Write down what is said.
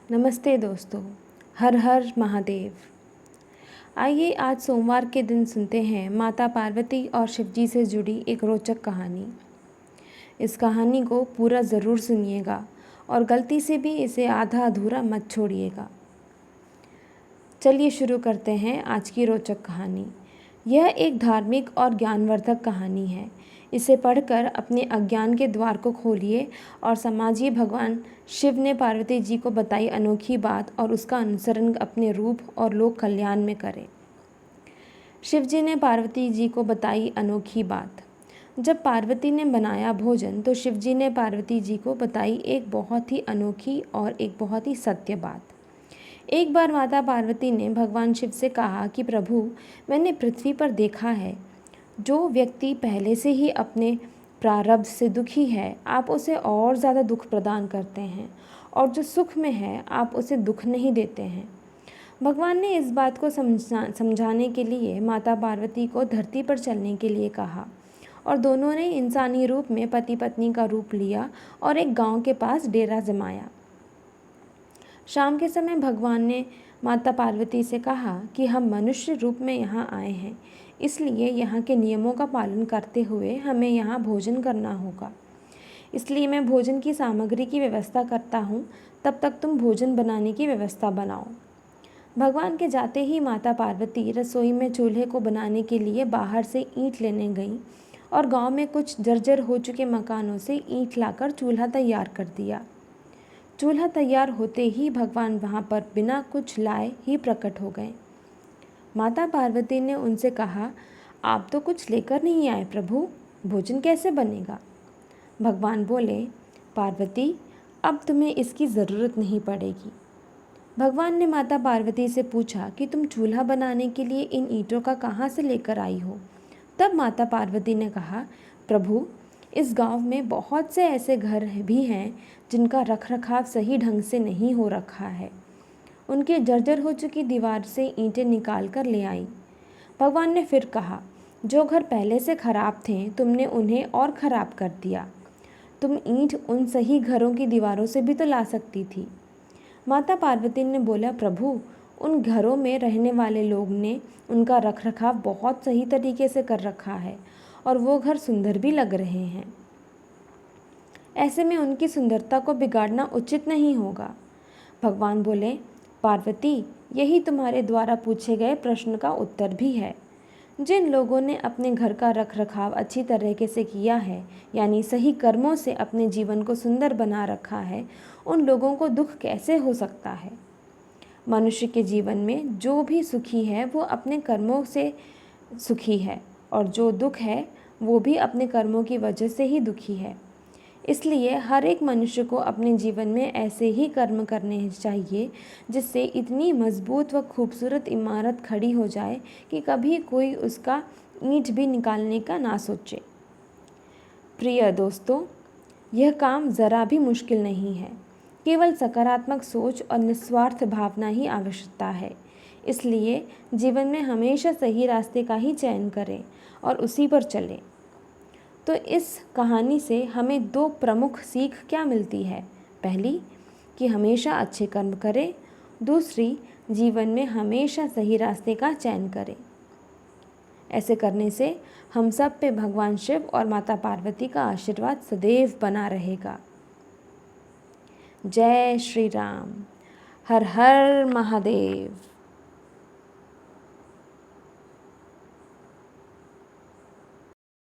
नमस्ते दोस्तों, हर हर महादेव। आइए आज सोमवार के दिन सुनते हैं माता पार्वती और शिवजी से जुड़ी एक रोचक कहानी। इस कहानी को पूरा ज़रूर सुनिएगा और गलती से भी इसे आधा अधूरा मत छोड़िएगा। चलिए शुरू करते हैं आज की रोचक कहानी। यह एक धार्मिक और ज्ञानवर्धक कहानी है। इसे पढ़कर अपने अज्ञान के द्वार को खोलिए और समझिए भगवान शिव ने पार्वती जी को बताई अनोखी बात और उसका अनुसरण अपने रूप और लोक कल्याण में करें। शिव जी ने पार्वती जी को बताई अनोखी बात। जब पार्वती ने बनाया भोजन तो शिव जी ने पार्वती जी को बताई एक बहुत ही अनोखी और एक बहुत ही सत्य बात। एक बार माता पार्वती ने भगवान शिव से कहा कि प्रभु, मैंने पृथ्वी पर देखा है, जो व्यक्ति पहले से ही अपने प्रारब्ध से दुखी है, आप उसे और ज़्यादा दुख प्रदान करते हैं, और जो सुख में है आप उसे दुख नहीं देते हैं। भगवान ने इस बात को समझाने के लिए माता पार्वती को धरती पर चलने के लिए कहा और दोनों ने इंसानी रूप में पति पत्नी का रूप लिया और एक गांव के पास डेरा जमाया। शाम के समय भगवान ने माता पार्वती से कहा कि हम मनुष्य रूप में यहाँ आए हैं, इसलिए यहाँ के नियमों का पालन करते हुए हमें यहाँ भोजन करना होगा। इसलिए मैं भोजन की सामग्री की व्यवस्था करता हूँ, तब तक तुम भोजन बनाने की व्यवस्था बनाओ। भगवान के जाते ही माता पार्वती रसोई में चूल्हे को बनाने के लिए बाहर से ईंट लेने गईं और गांव में कुछ जर्जर हो चुके मकानों से ईंट लाकर चूल्हा तैयार कर दिया। चूल्हा तैयार होते ही भगवान वहाँ पर बिना कुछ लाए ही प्रकट हो गए। माता पार्वती ने उनसे कहा, आप तो कुछ लेकर नहीं आए प्रभु, भोजन कैसे बनेगा? भगवान बोले, पार्वती, अब तुम्हें इसकी ज़रूरत नहीं पड़ेगी। भगवान ने माता पार्वती से पूछा कि तुम चूल्हा बनाने के लिए इन ईंटों का कहाँ से लेकर आई हो? तब माता पार्वती ने कहा, प्रभु, इस गांव में बहुत से ऐसे घर भी हैं जिनका रखरखाव सही ढंग से नहीं हो रखा है। उनके जर्जर हो चुकी दीवार से ईंटें निकाल कर ले आई। भगवान ने फिर कहा, जो घर पहले से खराब थे तुमने उन्हें और ख़राब कर दिया। तुम ईंट उन सही घरों की दीवारों से भी तो ला सकती थी। माता पार्वती ने बोला, प्रभु, उन घरों में रहने वाले लोग ने उनका रखरखाव बहुत सही तरीके से कर रखा है और वो घर सुंदर भी लग रहे हैं। ऐसे में उनकी सुंदरता को बिगाड़ना उचित नहीं होगा। भगवान बोले, पार्वती, यही तुम्हारे द्वारा पूछे गए प्रश्न का उत्तर भी है। जिन लोगों ने अपने घर का रखरखाव अच्छी तरीके से किया है, यानी सही कर्मों से अपने जीवन को सुंदर बना रखा है, उन लोगों को दुख कैसे हो सकता है? मनुष्य के जीवन में जो भी सुखी है वो अपने कर्मों से सुखी है, और जो दुख है वो भी अपने कर्मों की वजह से ही दुखी है। इसलिए हर एक मनुष्य को अपने जीवन में ऐसे ही कर्म करने चाहिए जिससे इतनी मजबूत व खूबसूरत इमारत खड़ी हो जाए कि कभी कोई उसका ईंट भी निकालने का ना सोचे। प्रिय दोस्तों, यह काम ज़रा भी मुश्किल नहीं है। केवल सकारात्मक सोच और निस्वार्थ भावना ही आवश्यकता है। इसलिए जीवन में हमेशा सही रास्ते का ही चयन करें और उसी पर चलें। तो इस कहानी से हमें दो प्रमुख सीख क्या मिलती है? पहली, कि हमेशा अच्छे कर्म करें। दूसरी, जीवन में हमेशा सही रास्ते का चयन करें। ऐसे करने से हम सब पे भगवान शिव और माता पार्वती का आशीर्वाद सदैव बना रहेगा। जय श्री राम। हर हर महादेव।